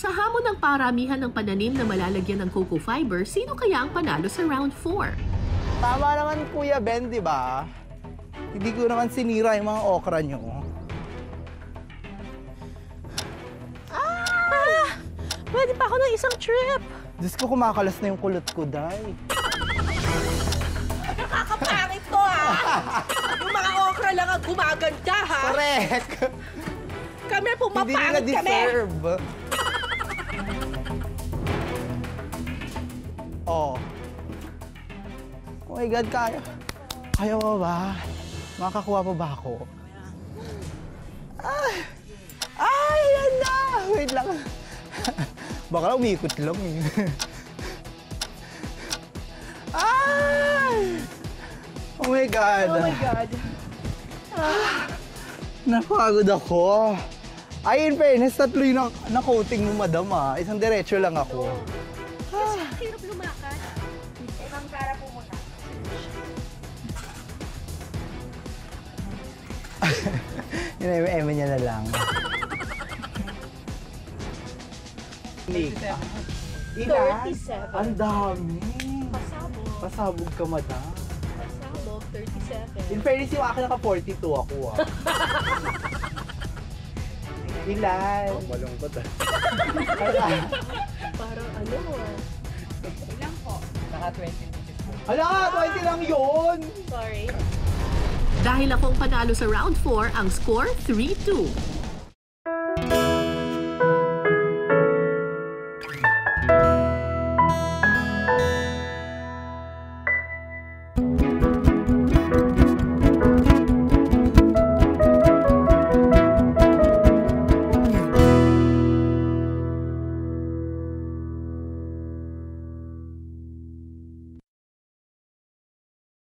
Sa hamon ng paramihan ng pananim na malalagyan ng cocoa fiber, sino kaya ang panalo sa round 4? Tama naman, Kuya Ben, di ba? Hindi ko naman sinira yung mga okra nyo. Pwede pa ako ng isang trip. Diyos ko, kumakalas na yung kulot ko, Day. Nakakapangit to, Yung mga okra lang ang gumaganda, Correct! Kami Hindi nila pumapangit kami. deserve. Oh. Oh my God, kaya. Kaya mo ba? Makakuha pa ba ako? Ay, yan na! Wait lang. Baka lang umiikot lang eh. Ay! Oh my God. Oh my God. Napagod ako. Ay, in fairness, tatlo yung na-coating mo, madam, Isang diretso lang ako. Kasi hirap lumakad. Ibang cara po muna. Yung niya na lang. Ilan? 37. Ang dami. Pasabog. Pasabog ka, madam. Pasabog, 37. In fairness, yung akin naka-42 ako, Ilan? Malungkot Parang ano, Ilang po? Ala, 20 lang yun! Sorry. Dahil akong panalo sa round 4, ang score 3-2.